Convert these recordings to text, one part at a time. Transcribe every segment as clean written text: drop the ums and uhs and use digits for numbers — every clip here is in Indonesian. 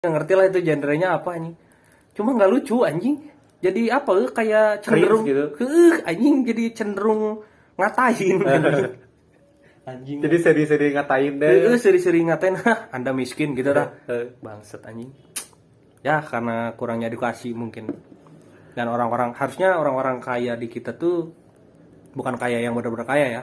nggak ngerti lah itu genrenya apa anjing. Cuma nggak lucu anjing. Jadi apa kayak cenderung gitu. Anjing jadi cenderung ngatain anjing. Jadi seri-seri ngatain deh. Seri-seri ngatain Anda miskin gitu dah. Bangset anjing. Ya karena kurangnya edukasi mungkin. Dan harusnya orang-orang kaya di kita tuh bukan kaya yang benar-benar kaya ya.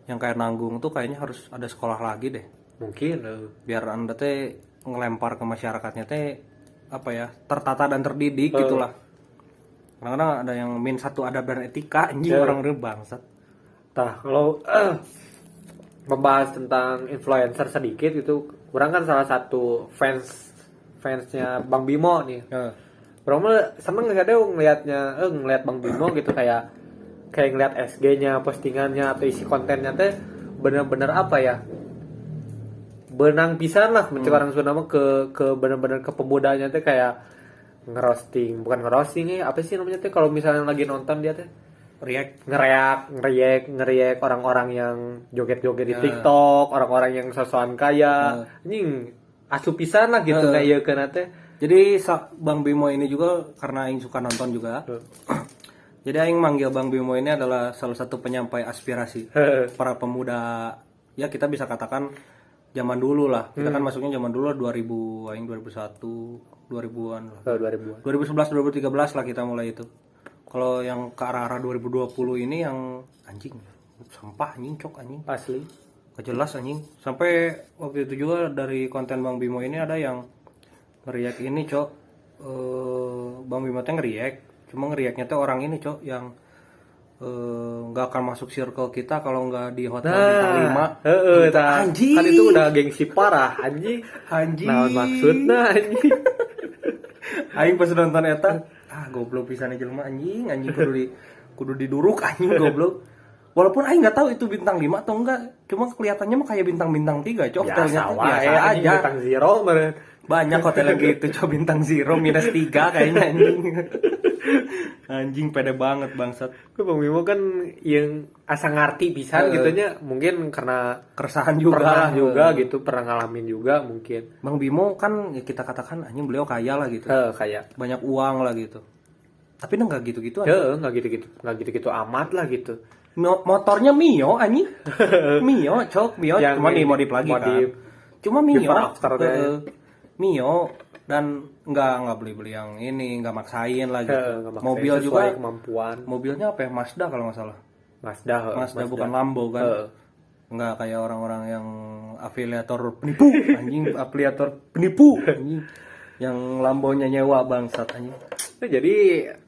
Yang kayak nanggung tuh kayaknya harus ada sekolah lagi deh. Mungkin Biar Anda teh ngelempar ke masyarakatnya teh apa ya, tertata dan terdidik gitulah. Kadang-kadang ada yang min satu adab dan etika anjing orang-orang bangsat. Tah, kalau membahas tentang influencer sedikit itu, kurang kan salah satu fansnya Bang Bimo nih. Orang mah seneng gak ada ngeliat Bang Bimo gitu, kayak ngeliat SG-nya, postingannya atau isi kontennya teh bener-bener apa ya? Benang pisan lah mencari orang Sunda mah ke bener-bener ke pemudanya teh, kayak bukan ngerosting apa sih namanya teh kalau misalnya lagi nonton dia teh ngeriak orang-orang yang joget-joget di TikTok, orang-orang yang sosokan kaya, anjing asup pisan lah gitu kayak ieu kana teh. Jadi Bang Bimo ini juga karena aing suka nonton juga. Jadi aing manggil Bang Bimo ini adalah salah satu penyampai aspirasi para pemuda. Ya kita bisa katakan zaman dulu lah. Kita kan masuknya zaman dulu 2000, aing 2001, 2000-an lah. 2011, 2013 lah kita mulai itu. Kalau yang ke arah-arah 2020 ini yang anjing sampah anjing cok anjing Asli gak jelas anjing. Sampai waktu itu juga dari konten Bang Bimo ini ada yang ngeriak ini cok, Bang Bimo teh ngeriak, cuma ngeriaknya teh orang ini cok yang nggak akan masuk circle kita kalau nggak di hotel bintang 5. Anjing kan itu udah gengsi parah anjing. Nah maksudnya anjing aing pas nonton eta goblok pisan jelema anjing kudu diduruk anjing goblok. Walaupun aing enggak tahu itu bintang 5 atau enggak, cuma kelihatannya mah kayak bintang 3 cok, hotelnya biasa aja. Bintang 0 meren. Banyak hotel yang gitu cok, bintang 0 minus 3 kayaknya anjing. Anjing pede banget bangsat. Bang Bimo kan yang asa ngarti pisan gitunya, mungkin karena keresahan juga gitu, pernah ngalamin juga mungkin. Bang Bimo kan ya kita katakan anjing beliau kaya lah gitu. Kayak banyak uang lah gitu. Tapi enggak gitu-gitu aja. Enggak gitu-gitu amat lah gitu. Motornya Mio anjing. Mio cok, Mio cuma dimodif lagi kan. Cuma Mio. Mio dan enggak beli yang ini, enggak maksain lah gitu. Mobil juga kemampuan. Mobilnya apa ya? Mazda kalau enggak salah. Mazda bukan Lambo kan. Enggak kayak orang-orang yang afiliator penipu anjing, anjing. Yang Lambonya nyewa bangsat anjing. Nah, jadi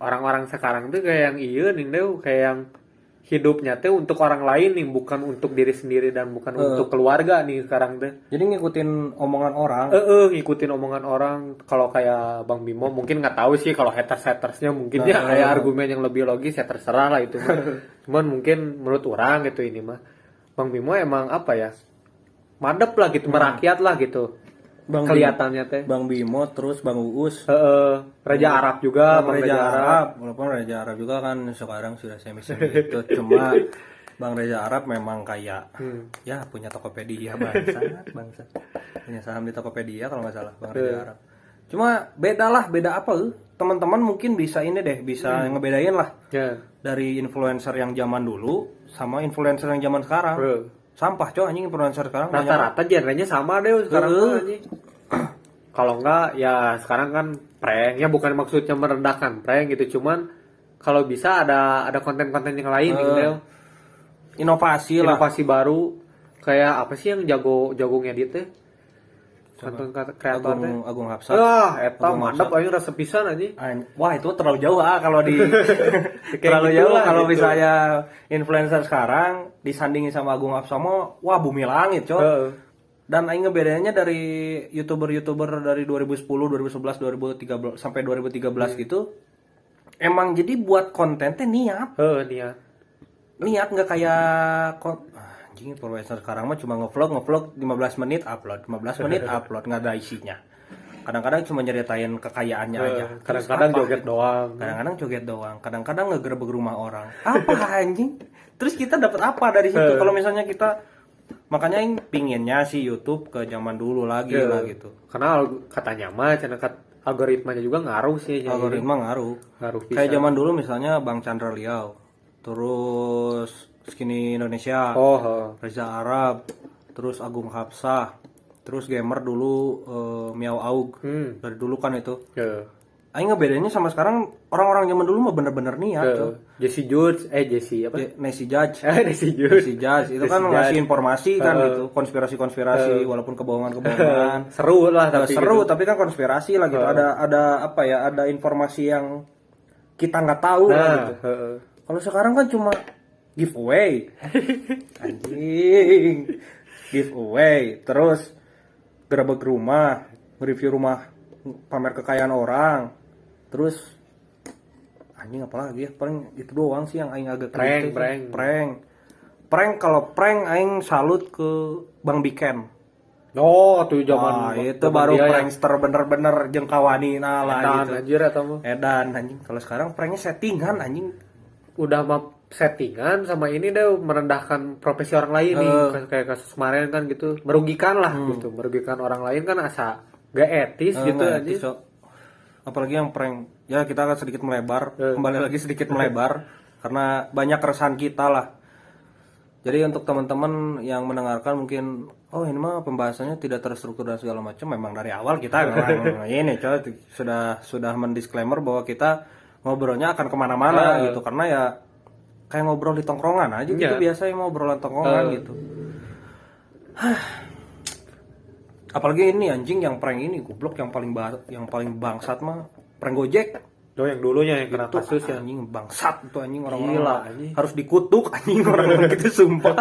orang-orang sekarang tuh kayak yang kayak yang hidupnya tuh untuk orang lain nih, bukan untuk diri sendiri dan bukan untuk keluarga nih sekarang tuh. Jadi ngikutin omongan orang. Ngikutin omongan orang. Kalau kayak Bang Bimo mungkin nggak tahu sih, kalau hatersnya mungkin ya kayak argumen yang lebih logis ya terserah lah itu mah. Cuman mungkin menurut orang gitu ini mah Bang Bimo emang apa ya, madep lah gitu, merakyat lah gitu. Kelihatannya teh Bang Bimo terus Bang Uus, Raja Arab juga, Bang Raja Arab. Walaupun Raja Arab juga kan sekarang sudah semi itu, cuma Bang Raja Arab memang kayak ya punya Tokopedia bangsat. Punya saham di Tokopedia kalau nggak salah Bang Raja Arab. Cuma beda apa teman-teman mungkin bisa ini deh, bisa ngebedain lah dari influencer yang zaman dulu sama influencer yang zaman sekarang. Sampah cok anjing influencer sekarang rata-rata genrenya sama deh sekarang anjing. Kalau enggak ya sekarang kan prank, ya bukan maksudnya merendahkan prank gitu, cuman kalau bisa ada konten-konten yang lain gitu. Inovasi baru, kayak apa sih yang jago ngedit teh? Konten kreator teh Agung Hapsat. Eta mantap aja rasa pisan aja. Wah, itu terlalu jauh kalau di terlalu jauh kalau gitu. misalnya influencer sekarang disandingin sama Agung Hapsat mah wah bumi langit, cok. Dan aing ngebedainnya dari YouTuber dari 2010, 2011, 2013 sampai 2013 gitu. Emang jadi buat konten teh niat. Niat enggak kayak influencer sekarang mah cuma ngevlog 15 menit upload nggak ada isinya. Kadang-kadang cuma nyeritain kekayaannya aja. Kadang-kadang joget doang. Kadang-kadang ngegerebek rumah orang. Apa anjing? Terus kita dapat apa dari situ? Kalau misalnya kita Makanya aing pinginnya sih YouTube ke zaman dulu lagi lah gitu. Karena katanya mah algoritmanya juga ngaruh sih. Algoritma ngaruh. Kayak zaman dulu misalnya Bang Chandra Liao, terus Skinny Indonesia, Reza Arab, terus Agung Hapsah, terus gamer dulu Miao Aug. Dari dulu kan itu. Aing ngebedainnya sama sekarang orang-orang zaman dulu mah bener-bener niat tuh. Jesse Judge, Jesse apa? Nancy Judge. Nancy Judge. Nancy Judge itu kan ngasih informasi kan gitu, konspirasi-konspirasi walaupun kebohongan-kebohongan. Seru lah tapi seru gitu. Tapi kan konspirasi lah gitu. Ada apa ya? Ada informasi yang kita nggak tahu lah gitu. Kalau sekarang kan cuma giveaway. Anjing. Giveaway, terus gerebek rumah, review rumah, pamer kekayaan orang. Terus anjing apa lagi ya, paling itu doang sih yang aing agak prank. Kalau prank aing salut ke Bang Biken. Tuh zaman itu baru prankster bener-bener jengkawani lah Edan, gitu. Anjir atau mah Edan anjing. Kalau sekarang pranknya settingan anjing. Udah mah settingan sama ini deh merendahkan profesi orang lain nih. Kayak kasus kemarin kan gitu, merugikan lah gitu, merugikan orang lain kan asa gak etis gitu aja. So. Apalagi yang prank, ya kita akan sedikit melebar, kembali lagi sedikit melebar karena banyak keresahan kita lah. Jadi untuk teman-teman yang mendengarkan mungkin, ini mah pembahasannya tidak terstruktur dan segala macam. Memang dari awal kita memang ini sudah mendisklaimer bahwa kita ngobrolnya akan kemana-mana gitu, karena ya kayak ngobrol di tongkrongan aja gitu, biasa yang ngobrolan tongkrongan gitu. Apalagi ini anjing yang prank ini goblok, yang paling bangsat mah prank Gojek. Yang dulunya yang kena kasus ya. Anjing bangsat itu anjing, orang-orang harus dikutuk anjing orang-orang gitu sumpah.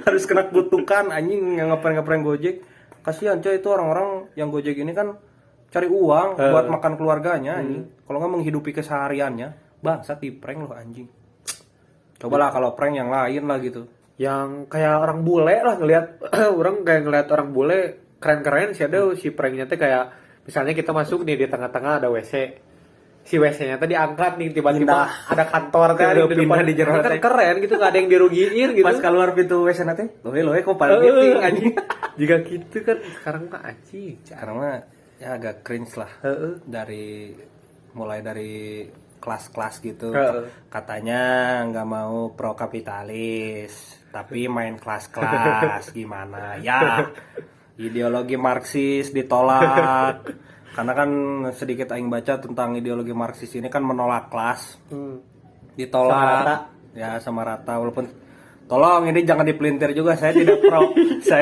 Harus kena kutukan anjing yang ngeprank Gojek. Kasihan coy, itu orang-orang yang Gojek ini kan cari uang buat makan keluarganya anjing. Kalau nggak menghidupi kesehariannya, bangsat di prank loh anjing. Cobalah kalau prank yang lain lah gitu. Yang kayak orang bule lah ngelihat orang kayak ngelihat orang bule keren-keren sih ada si pranknya teh kayak misalnya kita masuk nih di tengah-tengah ada WC, si WC-nya tadi diangkat nih tiba-tiba ada kantor kan di depan, di jero kan keren gitu, gak ada yang dirugiin gitu. Pas keluar pintu WC nanti loe kok paling gitu anjing. Jika gitu kan sekarang mah anjing, sekarang mah ya agak cringe lah. Mulai dari kelas-kelas gitu, katanya nggak mau pro kapitalis tapi main kelas-kelas gimana ya. Ideologi Marxis ditolak. Karena kan sedikit aing baca tentang ideologi Marxis ini kan menolak kelas. Ditolak sama rata. Walaupun tolong ini jangan dipelintir juga, saya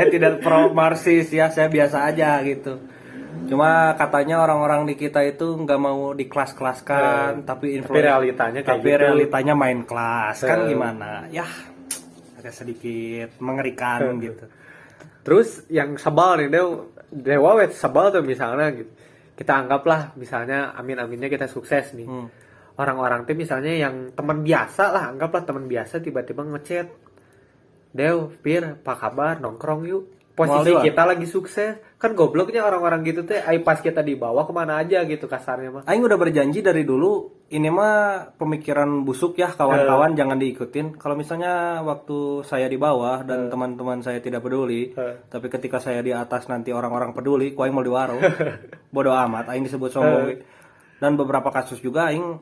tidak pro Marxis ya, saya biasa aja gitu. Cuma katanya orang-orang di kita itu nggak mau di kelas-kelaskan, tapi realitanya main kelas kan gimana? Ya agak sedikit mengerikan gitu. Terus yang sebal nih Dewa sebal tuh misalnya gitu. Kita anggaplah misalnya amin-aminnya kita sukses nih. Orang-orang tuh misalnya yang teman biasa lah, anggaplah teman biasa tiba-tiba ngechat. Dew, Pir, apa kabar? Nongkrong yuk. Posisi kita lagi sukses. Kan gobloknya orang-orang gitu tuh, pas kita dibawa kemana aja gitu kasarnya mah. Aing udah berjanji dari dulu, ini mah pemikiran busuk ya kawan-kawan, jangan diikutin. Kalau misalnya waktu saya di bawah dan teman-teman saya tidak peduli, tapi ketika saya di atas nanti orang-orang peduli, ku aing mau diwaro. Bodoh amat, aing disebut sombong. Dan beberapa kasus juga aing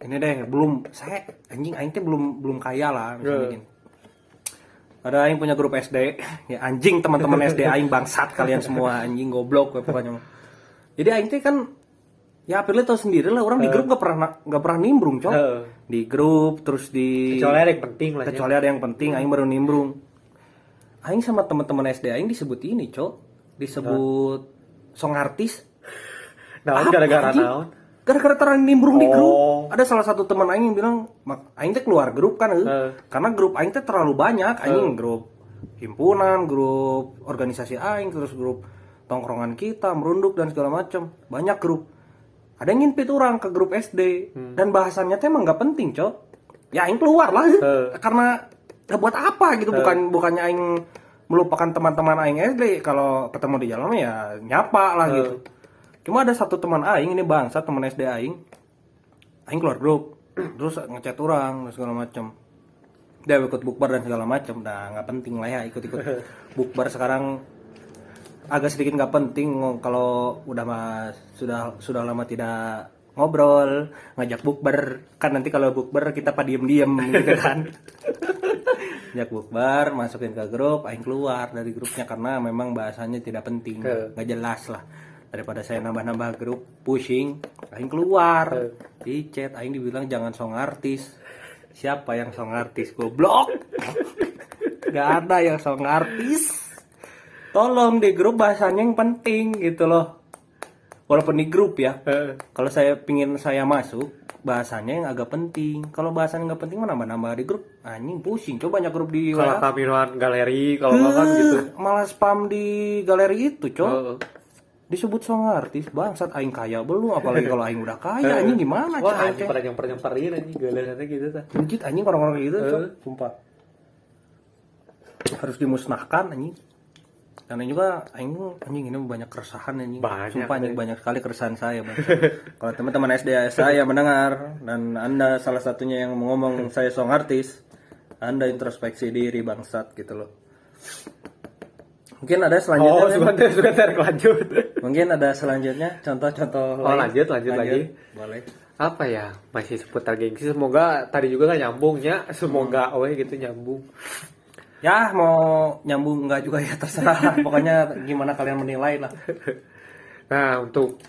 ini deh aing teh belum kaya lah misalnya gini. Ada aing punya grup SD, ya anjing teman-teman SD aing bangsat kalian semua anjing goblok pokoknya. Jadi aing teh kan ya pilih tahu sendiri lah, orang di grup gak pernah nimbrung cok. Di grup terus kecuali ada yang penting lah. Kecuali ada yang penting aing baru nimbrung. Aing sama teman-teman SD aing disebut ini cok, disebut song artis. Nah, gara-gara naon? Gara-gara terang nimbrung di grup. Ada salah satu teman aing yang bilang, aing teh keluar grup kan, karena grup aing teh terlalu banyak. Aing grup himpunan, grup organisasi aing, terus grup tongkrongan kita, merunduk dan segala macam. Banyak grup. Ada yang nginpit orang ke grup SD dan bahasannya teh emang nggak penting, cok. Ya aing keluar lah, karena buat apa gitu? Bukannya aing melupakan teman-teman aing SD. Kalau ketemu di jalan ya nyapa lah gitu. Cuma ada satu teman aing ini bangsa, teman SD aing keluar grup terus ngechat orang dan segala macam. dia ikut bukber dan segala macam. Nah nggak penting lah ya ikut-ikut bukber sekarang, agak sedikit nggak penting kalau udah sudah lama tidak ngobrol, ngajak bukber kan, nanti kalau bukber kita diem gitu kan. Ngajak bukber, masukin ke grup, aing keluar dari grupnya karena memang bahasanya tidak penting, nggak jelas lah. Daripada saya nambah-nambah grup pushing, aing keluar. Di chat aing dibilang jangan song artis. Siapa yang song artis? Goblok. Gak ada yang song artis. Tolong di grup bahasanya yang penting gitu loh. Walaupun di grup ya. Kalau saya pingin saya masuk, bahasanya yang agak penting. Kalau bahasanya nggak penting, nambah-nambah di grup. Anjing pusing. Coba banyak grup di kalau kaminuan galeri, kalau nggak kan gitu. Malah spam di galeri itu, disebut song artis, bangsat aing kaya belum, apalagi kalau aing udah kaya, anjing gimana? Wah, anjing pada nyamper-nyamperin anjing galernya gitu tah. Anjing anjing orang-orang gitu, sumpah. Harus dimusnahkan anjing. Karena juga anjing ini banyak keresahan anjing. Sumpah anjing banyak sekali keresahan saya, Bang. Kalau teman-teman SD saya mendengar dan Anda salah satunya yang ngomong saya song artis, Anda introspeksi diri bangsat gitu loh. Mungkin ada selanjutnya. Sebentar lanjut. Mungkin ada selanjutnya contoh-contoh. Lanjut lagi. Boleh. Apa ya? Masih seputar gengsi. Semoga tadi juga kan nyambungnya. Semoga gitu nyambung. Ya mau nyambung enggak juga ya terserah. Pokoknya gimana kalian menilai lah. Nah untuk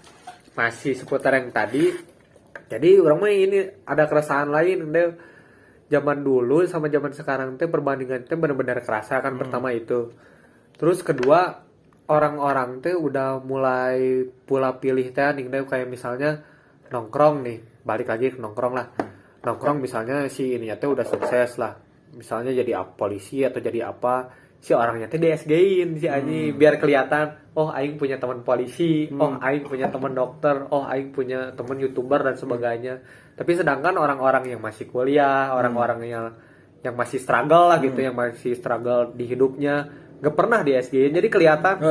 masih seputar yang tadi. Jadi orang mah ini ada keresahan lain. Zaman dulu sama zaman sekarang perbandingan benar-benar kerasa kan. Pertama itu. Terus kedua, orang-orang udah mulai pula pilih kayak misalnya nongkrong nih, balik lagi ke nongkrong lah. Nongkrong misalnya si ininya udah sukses lah. Misalnya jadi polisi atau jadi apa, si orangnya di-SG-in si anjing biar kelihatan, oh aing punya teman polisi, oh aing punya teman dokter, oh aing punya teman YouTuber dan sebagainya. Tapi sedangkan orang-orang yang masih kuliah, orang-orang yang masih struggle lah gitu, yang masih struggle di hidupnya, gak pernah di SG, jadi kelihatan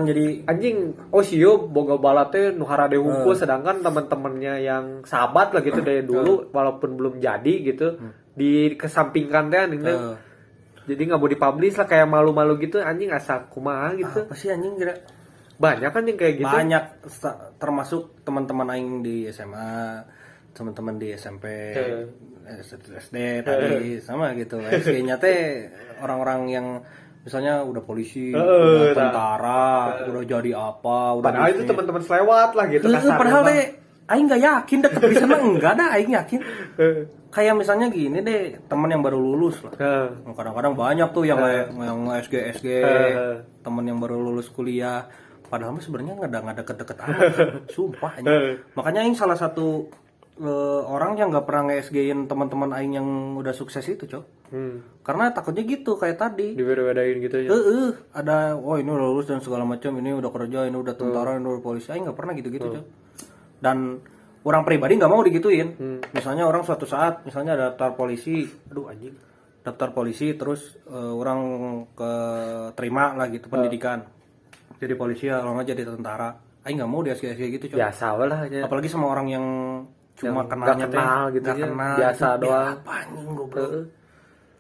jadi anjing, oh siyo boga balate nuhara dehungku, sedangkan teman-temannya yang sahabat lah gitu dari dulu walaupun belum jadi gitu dikesampingkan jadi nggak mau dipublish lah, kayak malu-malu gitu anjing, asa kumaha gitu. Apa sih anjing kira? Banyak kan yang kayak gitu. Banyak, termasuk teman-teman aing di SMA, teman-teman di SMP, SD tadi sama gitu. SG-nya orang-orang yang misalnya udah polisi, udah tentara, udah jadi apa, udah padahal itu teman-teman selewat lah gitu. Padahal aing nggak yakin deket di sana, enggak ada aing yakin. Kayak misalnya gini deh, teman yang baru lulus lah. Kadang-kadang banyak tuh yang SG, teman yang baru lulus kuliah. Padahal mah sebenarnya nggak ada deket-deket amat. Sumpah aing. Makanya aing salah satu orang yang nggak pernah nge-SG-in teman-teman aing yang udah sukses itu, karena takutnya gitu kayak tadi dibeda-bedain gitu ya. Ada ini udah lulus dan segala macam, ini udah kerja, ini udah tentara, ini udah polisi. Aing nggak pernah gitu-gitu, dan orang pribadi nggak mau digituin. Misalnya orang suatu saat misalnya ada daftar polisi, daftar polisi terus orang terima lah gitu pendidikan jadi polisi ya, kalau nggak jadi tentara. Aing nggak mau di SG gitu, biasa lah ya. Apalagi sama orang yang cuma yang kenalnya kenal gitu ya, kenal biasa gitu. doang. Apa anjing goblok.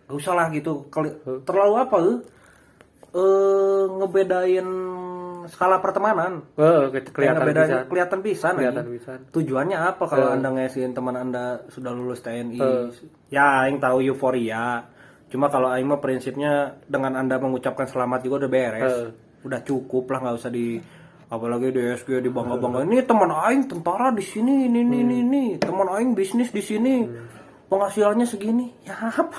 Gak usah lah gitu. Terlalu apa ngebedain skala pertemanan. Kelihatan pisan. Tujuannya apa kalau Anda ngasihin teman Anda sudah lulus TNI? Ya aing tahu euforia. Cuma kalau aing mah prinsipnya dengan Anda mengucapkan selamat juga udah beres. Udah cukup lah, nggak usah apalagi di SG dibangga-bangga. Ini teman aing tentara di sini, ini teman aing bisnis di sini, penghasilannya segini. Ya apa?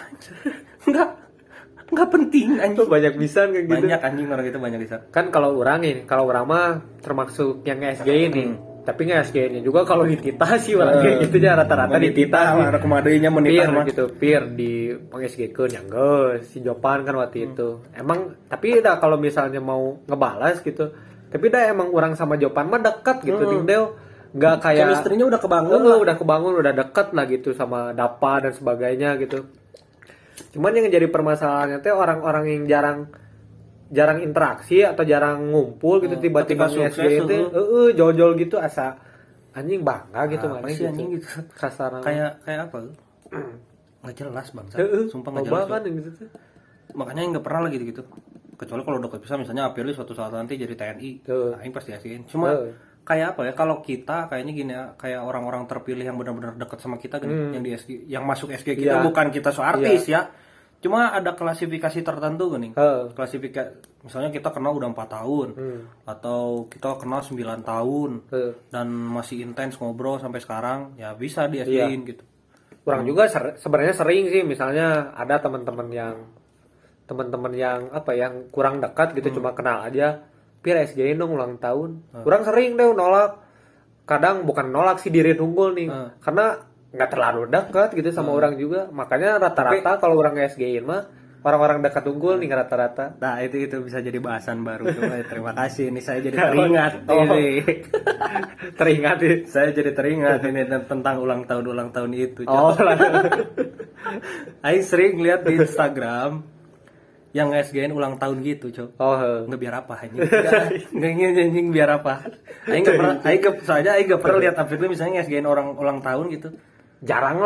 Nggak penting anjing. Banyak bisa kayak gitu. Banyak anjing orang itu banyak bisa. Kan kalau orang mah termasuk yang SG ini. Tapi nggak SG-nya juga kalau di Tita sih orangnya gitu aja rata-rata di Tita. Ada kemadainya menitah gitu, di peng-SG ke nyangga si Jopan kan waktu itu. Emang tapi udah kalau misalnya mau ngebalas gitu. Tapi dah emang orang sama Jopan mah dekat gitu, Dingdeo. Nggak kayak chemistry-nya udah kebangun, udah dekat lah gitu sama Dapa dan sebagainya gitu. Cuman yang jadi permasalahannya orang-orang yang jarang interaksi atau jarang ngumpul gitu, tiba-tiba SG itu jol-jol gitu, asa anjing bangga gitu, mana sih anjing gitu. Kasaran. Kayak apa? nggak jelas bangsa. Sumpah nggak Loba jelas. kan gitu. Makanya nggak pernah lagi gitu. Kecuali kalau udah bisa misalnya Aprilly suatu saat nanti jadi TNI, nah, ini pasti SG-in. Cuma kayak apa ya? Kalau kita kayaknya gini ya, kayak orang-orang terpilih yang benar-benar dekat sama kita gini, yang di SG, yang masuk SG kita bukan kita so artis ya. Cuma ada klasifikasi tertentu gini. Klasifikasi misalnya kita kenal udah 4 tahun atau kita kenal 9 tahun dan masih intens ngobrol sampai sekarang, ya bisa di SG-in gitu. Orang juga sebenarnya sering sih, misalnya ada teman-teman yang apa yang kurang dekat gitu, cuma kenal aja, Pir SG-in dong ulang tahun. Orang sering deh nolak. Kadang bukan nolak sih, diri unggul nih. Karena nggak terlalu dekat gitu sama orang juga. Makanya rata-rata kalau orang SG-in mah orang-orang dekat unggul nih rata-rata. Nah, itu bisa jadi bahasan baru. Terima kasih, ini saya jadi teringat ini. Teringat nih. Saya jadi teringat ini tentang ulang tahun itu. Aing sering lihat di Instagram yang SG-in ulang tahun gitu, Cok. Nggak biar apa anjing. Nggak biar apa. Aing nggak pernah lihat update misalnya SG-in orang ulang tahun gitu. Jarang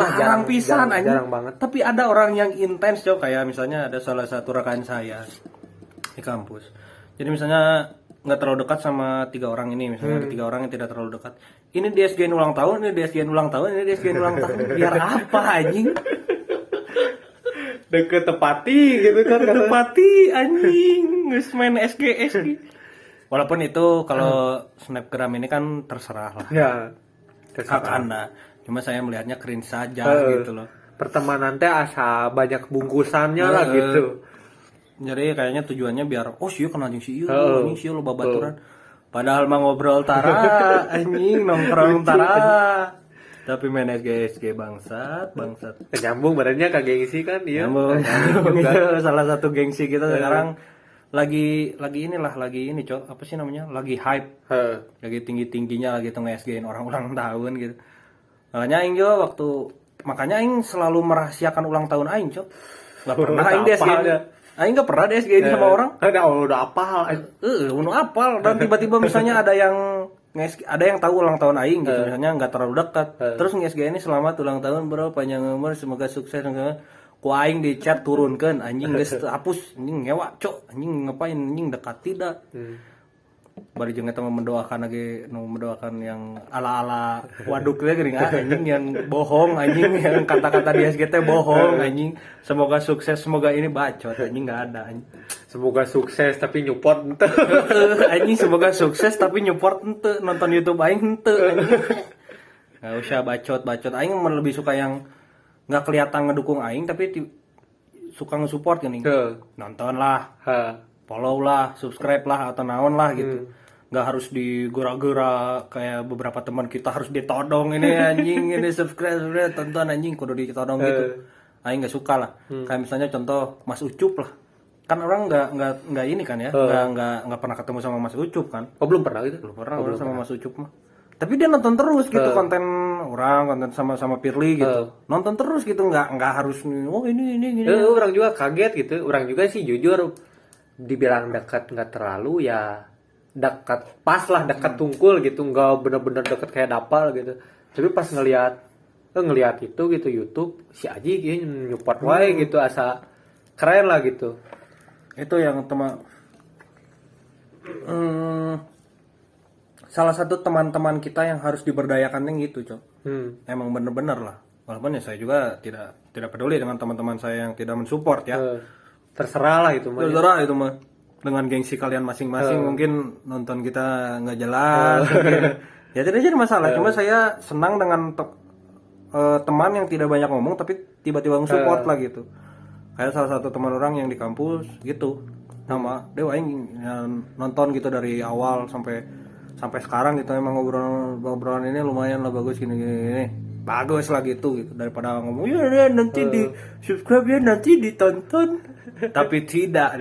pisan anjing. Jarang banget. Tapi ada orang yang intens, Cok, kayak misalnya ada salah satu rekan saya di kampus. Jadi misalnya nggak terlalu dekat sama 3 orang ini, misalnya ada 3 orang yang tidak terlalu dekat. Ini di SG-in ulang tahun, ini di SG-in ulang tahun, ini di SG-in ulang tahun. Biar apa anjing? Deket tepati gitu kan. Tepati anjing, geus main SG. Walaupun itu kalau snapgram ini kan terserah lah. Ya. Hak Anda. Cuma saya melihatnya cringe saja gitu loh. Pertemanan teh asa banyak bungkusannya lah gitu. Jadi kayaknya tujuannya biar sih kenal anjing si anjing si lo babaturan. Padahal mah ngobrol tara anjing nongkrong tara. Tapi main SG bangsat. Nyambung badannya ke gengsi kan dia. Nyambung. Salah satu gengsi kita sekarang lagi ini, Cok. Apa sih namanya? Lagi hype. Lagi tinggi-tingginya lagi tuh nge-SG-in orang ulang tahun gitu. Makanya aing juga makanya aing selalu merahasiakan ulang tahun aing, Cok. Enggak pernah aing di SG-in. Aing enggak pernah di SG-in sama orang. Udah apal. Udah apal dan tiba-tiba misalnya ada yang tahu ulang tahun aing gitu, misalnya enggak terlalu dekat. Terus nge-SG ini selamat ulang tahun bro, panjang umur, semoga sukses. Ku aing di chat turunkeun anjing geus hapus anjing ngewa, Cok. Anjing ngapain anjing dekat tidak. Bari jeung eta mendoakan yang ala-ala waduk teh geuning anjing yang bohong anjing, yang kata-kata di SGT bohong anjing. Semoga sukses, semoga ini bacot anjing, enggak ada anjing. Semoga sukses tapi nyupport ente. Anjing semoga sukses tapi nyupport ente, nonton YouTube aing ente anjing. Enggak usah bacot. Aing lebih suka yang enggak kelihatan ngedukung aing tapi suka nge-support geuning. Nonton lah. Follow lah, subscribe lah, atau naon lah gitu. Nggak harus digora-gora kayak beberapa teman kita harus ditodong ini anjing, ini subscribe, tonton anjing, kudu ditodong gitu. Aing nggak suka lah. Kayak misalnya contoh Mas Ucup lah. Kan orang nggak ini kan ya, nggak pernah ketemu sama Mas Ucup kan? Belum pernah gitu? Belum pernah sama Mas Ucup mah. Tapi dia nonton terus gitu konten sama Pirly gitu. Nonton terus gitu, nggak harus ini. Orang juga kaget gitu. Orang juga sih jujur dibilang dekat nggak terlalu ya, dekat pas lah, dekat tungkul gitu, nggak bener-bener dekat kayak dapal gitu. Tapi pas ngelihat itu gitu YouTube si Aji gitu nyupport wae gitu, asa keren lah gitu. Itu yang salah satu teman-teman kita yang harus diberdayakan yang gitu, Cok. Emang bener-bener lah. Walaupun ya saya juga tidak peduli dengan teman-teman saya yang tidak mensupport ya. Terserah lah itu mah. Terserah itu mah. Dengan gengsi kalian masing-masing mungkin nonton kita nggak jelas. Ya tidak jadi masalah. Cuma saya senang dengan teman yang tidak banyak ngomong tapi tiba-tiba nge-support lah gitu. Kayak salah satu teman orang yang di kampus gitu. Nama Dewa aing nonton gitu dari awal sampai sekarang gitu, emang ngobrolan ini lumayan lah, bagus gini. Bagus lah gitu daripada ngomong ya nanti di subscribe ya, nanti ditonton tapi tidak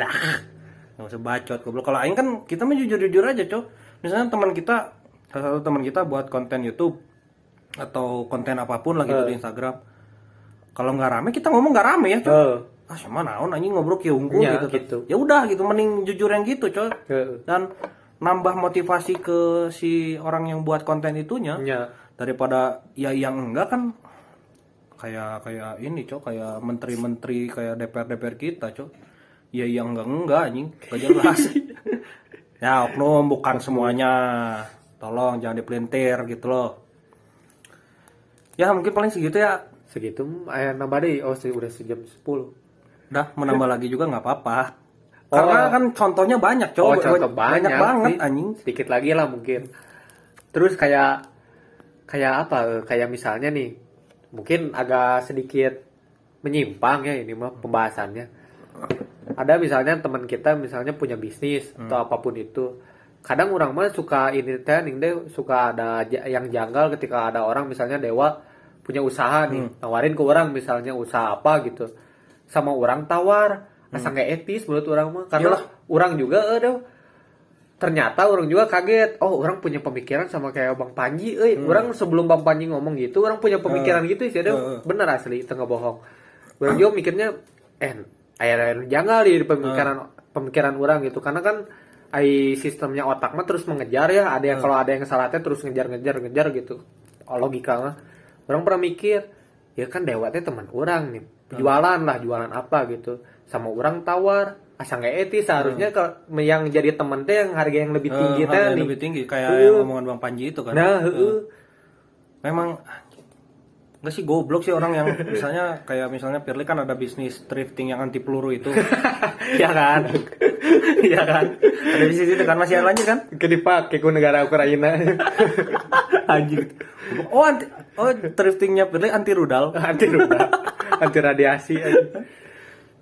nggak usah bacot goblok. Kalau aing kan kita mah jujur aja, Cok. Misalnya salah satu teman kita buat konten YouTube atau konten apapun lah gitu di Instagram, kalau nggak rame kita ngomong nggak rame ya, Cok. Sama naon anjing ngobrol kieu unggul gitu. Ya udah gitu, mending jujur yang gitu, Cok. Dan nambah motivasi ke si orang yang buat konten itunya daripada ya yang enggak kan kayak ini cok, kayak menteri-menteri kayak DPR kita cok. Ya yang enggak anjing, gak jelas. Ya oknum bukan semuanya, tolong jangan dipelintir gitu loh. Ya mungkin paling segitu ya. Segitu nambah deh. Oh udah sejam 10. Udah menambah lagi juga nggak apa-apa. Karena kan contohnya banyak cowok. Contoh banyak banget nih. anjing. Sedikit lagi lah mungkin. Terus kayak apa? Kayak misalnya nih, mungkin agak sedikit menyimpang ya ini mah pembahasannya. Ada misalnya teman kita misalnya punya bisnis atau apapun itu. Kadang orang mah suka ini deh, suka ada yang janggal ketika ada orang misalnya Dewa punya usaha nih, nawarin ke orang misalnya usaha apa gitu. Sama orang tawar, asa nggak etis menurut orang mah. Karena orang juga ternyata orang juga kaget. Oh, orang punya pemikiran sama kayak Bang Panji. Orang sebelum Bang Panji ngomong gitu, orang punya pemikiran gitu sih. Bener asli, tengah bohong. Orang juga mikirnya, air jangan di pemikiran orang gitu. Karena kan sistemnya otak mah terus mengejar ya. Ada yang kalau ada yang salah terus ngejar gitu. Logika mah. Orang pernah mikir, ya kan Dewa teh teman orang nih. Jualan apa gitu. Sama orang tawar. Asa nggak etis seharusnya yang jadi temen teh yang harga yang lebih tinggi teh nih. Lebih tinggi kayak yang omongan Bang Panji itu kan. Nah, memang nggak sih goblok sih orang yang misalnya Firly kan ada bisnis thrifting yang anti peluru itu. Iya kan? Iya kan? Ada bisnis itu kan masih lanjut kan? Dipakai ke negara Ukraina. Anjing. Oh, thriftingnya Firly anti rudal. Anti radiasi.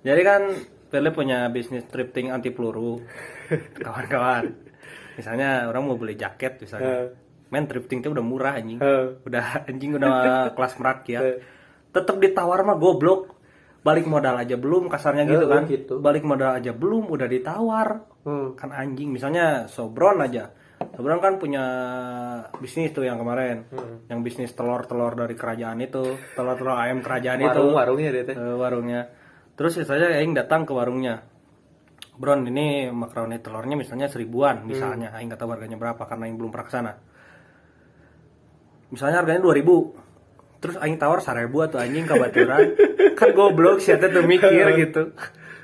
Jadi kan Firly punya bisnis thrifting anti peluru. Kawan-kawan. Misalnya orang mau beli jaket misalnya. Men thrifting itu udah murah anjing. Udah kelas merakyat. Tetap ditawar mah goblok. Balik modal aja belum kasarnya gitu kan. Gitu. Balik modal aja belum udah ditawar. Kan anjing. Misalnya Sobron aja. Sobron kan punya bisnis tuh yang kemarin. Yang bisnis telur-telur dari kerajaan itu. Telur-telur ayam kerajaan itu. Warungnya deh teh. Warungnya. Terus saya aing datang ke warungnya. Bron, ini makaroni telurnya misalnya 1000-an misalnya. Aing enggak tahu harganya berapa karena aing belum pernah kesana. Misalnya harganya 2000. Terus aing tawar 1000 atau anjing kabaturan. Kan goblok sih eta tuh mikir gitu.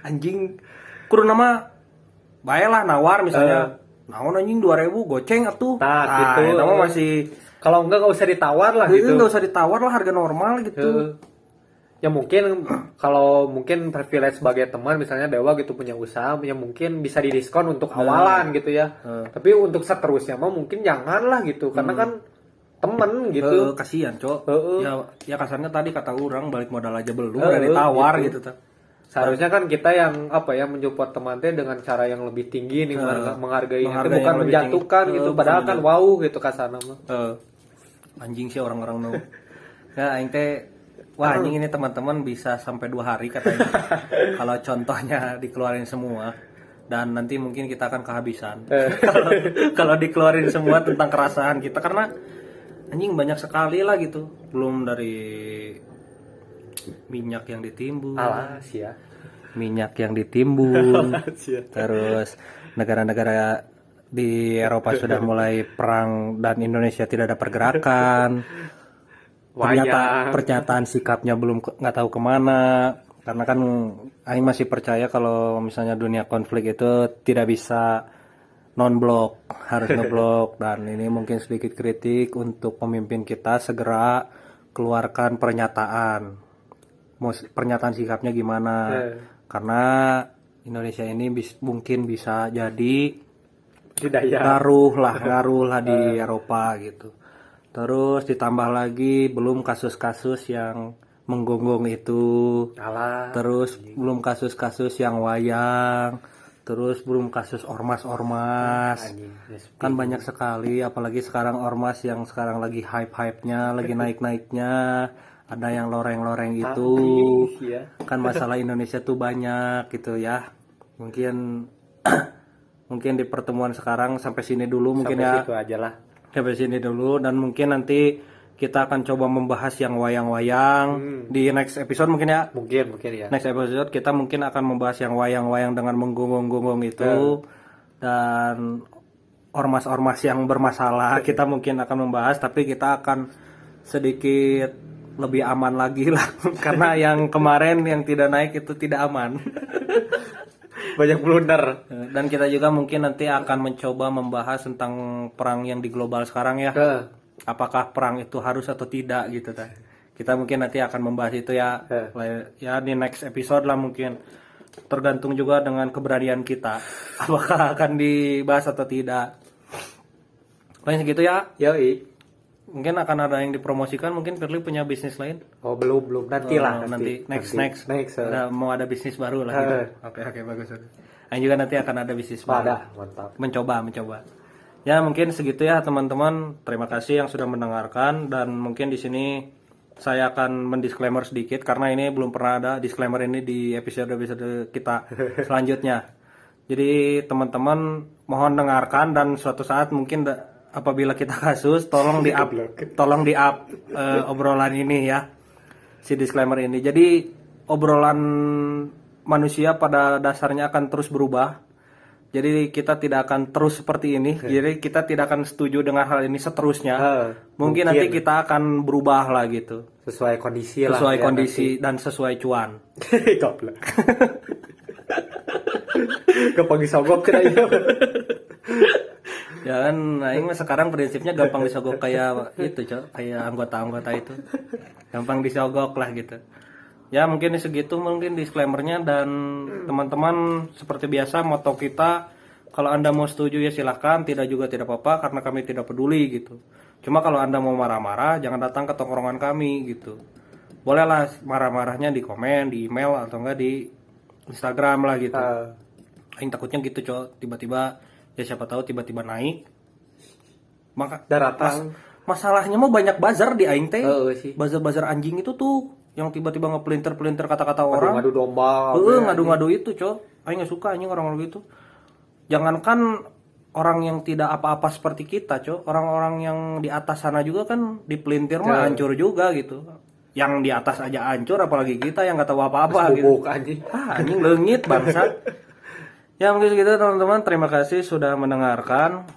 Anjing kudu nama baelah nawar misalnya. Naon anjing 2000 goceng atuh. Nah, gitu. Eta mah masih kalau enggak usah ditawar lah gitu. Enggak usah ditawar lah harga normal gitu. Ya mungkin kalau mungkin privilege sebagai teman misalnya Dewa gitu punya usaha ya mungkin bisa didiskon untuk awalan gitu ya. Tapi untuk seterusnya mah mungkin janganlah gitu karena kan temen gitu. Kasihan, Cok. Ya kasarnya tadi kata orang balik modal aja belum udah ditawar gitu. Seharusnya kan kita yang mensupport teman teh dengan cara yang lebih tinggi nih menghargai bukan menjatuhkan gitu padahal kan wow gitu kasarnya mah. Anjing sih orang-orang nu. Ya aing teh wah anjing ini teman-teman bisa sampai 2 hari katanya. Kalau contohnya dikeluarin semua dan nanti mungkin kita akan kehabisan. Kalau dikeluarin semua tentang kerasahan kita karena anjing banyak sekali lah gitu. Belum dari minyak yang ditimbun. Alas ya. Minyak yang ditimbun. Terus negara-negara di Eropa sudah mulai perang dan Indonesia tidak ada pergerakan. Pernyataan sikapnya belum nggak tahu kemana karena kan Aing masih percaya kalau misalnya dunia konflik itu tidak bisa non-blok harus ngeblok dan ini mungkin sedikit kritik untuk pemimpin kita segera keluarkan pernyataan sikapnya gimana karena Indonesia ini mungkin bisa jadi ngaruh lah di Eropa gitu. Terus ditambah lagi belum kasus-kasus yang menggonggong itu. Terus belum kasus-kasus yang wayang. Terus belum kasus ormas-ormas. Kan banyak sekali apalagi sekarang ormas yang sekarang lagi hype-hype-nya, lagi naik-naiknya. Ada yang loreng-loreng itu. Kan masalah Indonesia tuh banyak gitu ya. Mungkin di pertemuan sekarang sampai sini dulu mungkin ya. Sampai situ aja lah. Sampai sini dulu dan mungkin nanti kita akan coba membahas yang wayang-wayang di next episode mungkin ya. Mungkin ya. Next episode kita mungkin akan membahas yang wayang-wayang dengan menggonggong-gonggong itu dan ormas-ormas yang bermasalah kita mungkin akan membahas tapi kita akan sedikit lebih aman lagi lah. Karena yang kemarin yang tidak naik itu tidak aman. Banyak blunder. Dan kita juga mungkin nanti akan mencoba membahas tentang perang yang di global sekarang ya. Apakah perang itu harus atau tidak gitu kan. Kita mungkin nanti akan membahas itu ya. Ya di next episode lah mungkin. Tergantung juga dengan keberanian kita. Apakah akan dibahas atau tidak. Paling segitu ya. Yoi. Mungkin akan ada yang dipromosikan, mungkin Firly punya bisnis lain. Oh belum nantilah. Nanti next. Mau ada bisnis baru lah gitu. Oke bagus. Yang juga nanti akan ada bisnis baru. Mantap. Mencoba. Ya mungkin segitu ya teman-teman. Terima kasih yang sudah mendengarkan dan mungkin di sini saya akan mendisklaimer sedikit karena ini belum pernah ada disclaimer ini di episode kita selanjutnya. Jadi teman-teman mohon dengarkan dan suatu saat mungkin apabila kita kasus tolong di up obrolan ini ya, si disclaimer ini. Jadi obrolan manusia pada dasarnya akan terus berubah. Jadi kita tidak akan terus seperti ini. Jadi kita tidak akan setuju dengan hal ini seterusnya. Mungkin nanti kita akan berubah lah gitu. Sesuai kondisi lah. Sesuai kondisi dan sesuai cuan. Goblok. Gampang disogok kira ya. Ya kan, aing sekarang prinsipnya gampang disogok kayak itu, Cok, kayak anggota-anggota itu. Gampang disogok lah gitu. Ya mungkin segitu mungkin disclaimernya dan teman-teman seperti biasa moto kita kalau Anda mau setuju ya silahkan, tidak juga tidak apa-apa karena kami tidak peduli gitu. Cuma kalau Anda mau marah-marah jangan datang ke tongkrongan kami gitu. Bolehlah marah-marahnya di komen, di email atau enggak di Instagram lah gitu. Aing takutnya gitu, Cok, tiba-tiba ya siapa tahu tiba-tiba naik. Maka daratan. Masalahnya mah banyak buzzer di aing teh. Sih. Buzzer anjing itu tuh yang tiba-tiba ngepelintir kata-kata orang. Ngadu domba. Ngadu-ngadu itu, Cok. Aing enggak suka anjing orang-orang gitu. Jangankan orang yang tidak apa-apa seperti kita, Cok. Orang-orang yang di atas sana juga kan dipelintir mah hancur juga gitu. Yang di atas aja hancur apalagi kita yang enggak tahu apa-apa gitu. Anjing leungit bangsat. Ya mungkin segitu teman-teman, terima kasih sudah mendengarkan.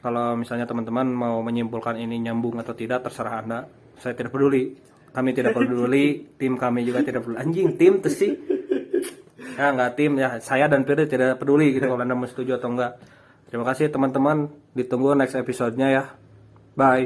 Kalau misalnya teman-teman mau menyimpulkan ini nyambung atau tidak terserah Anda. Saya tidak peduli. Kami tidak peduli, tim kami juga tidak peduli. Anjing tim tuh sih. Ya enggak tim ya, saya dan Firly tidak peduli gitu kalau Anda mau setuju atau enggak. Terima kasih teman-teman, ditunggu next episode-nya ya. Bye.